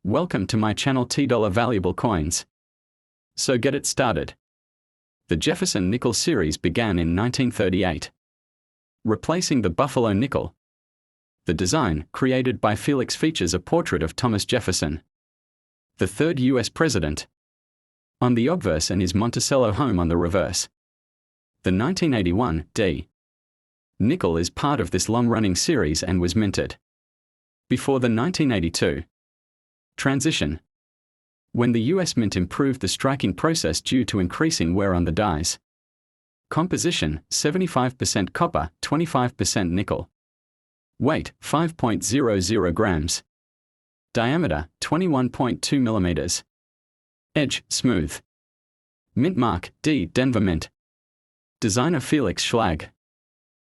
Welcome to my channel $T Valuable Coins. So get it started. The Jefferson Nickel series began in 1938, replacing the Buffalo nickel. The design, created by Felix, features a portrait of Thomas Jefferson, the third U.S. president, on the obverse and his Monticello home on the reverse. The 1981 D nickel is part of this long-running series and was minted before the 1982 transition, when the U.S. Mint improved the striking process due to increasing wear on the dies. Composition: 75% copper, 25% nickel. Weight: 5.00 grams. Diameter: 21.2 millimeters. Edge: smooth. Mint mark: D. Denver Mint. Designer: Felix Schlag.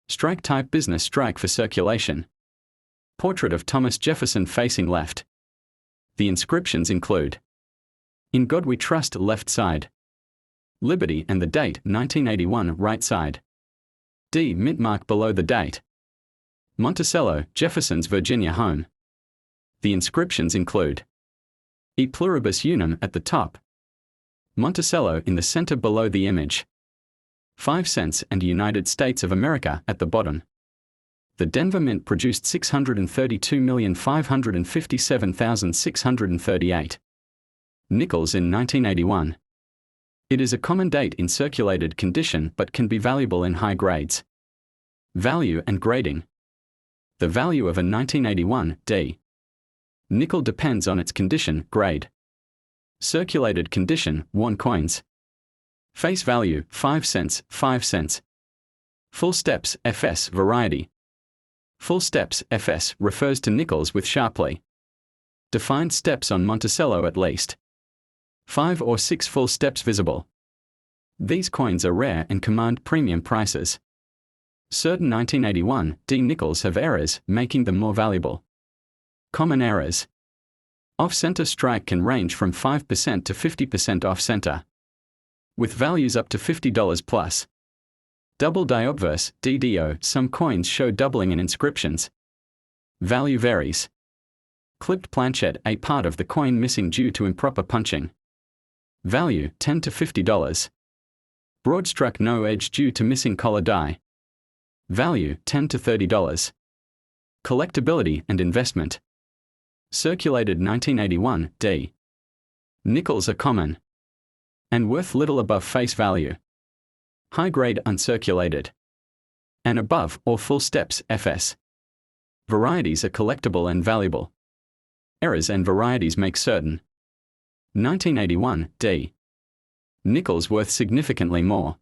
Strike type: business strike for circulation. Portrait of Thomas Jefferson facing left. The inscriptions include: "In God We Trust" left side. "Liberty" and the date 1981 right side. D. Mint mark below the date. Monticello, Jefferson's Virginia home. The inscriptions include: "E pluribus unum" at the top. Monticello in the center below the image. 5 cents and United States of America at the bottom. The Denver Mint produced 632,557,638 nickels in 1981. It is a common date in circulated condition but can be valuable in high grades. Value and grading. The value of a 1981 D nickel depends on its condition, grade. Circulated condition: worn coins. Face value: 5 cents, 5 cents. Full steps: FS variety. Full steps: FS refers to nickels with sharply defined steps on Monticello, at least 5 or 6 full steps visible. These coins are rare and command premium prices. Certain 1981 D nickels have errors, making them more valuable. Common errors: off-center strike can range from 5% to 50% off-center, with values up to $50 plus. Double die obverse, DDO. Some coins show doubling in inscriptions. Value varies. Clipped planchet, a part of the coin missing due to improper punching. Value: $10 to $50. Broad struck, no edge due to missing collar die. Value: $10 to $30. Collectability and investment. Circulated 1981 D nickels are common and worth little above face value. High grade uncirculated and above or full steps FS varieties are collectible and valuable. Errors and varieties make certain 1981 D nickels worth significantly more.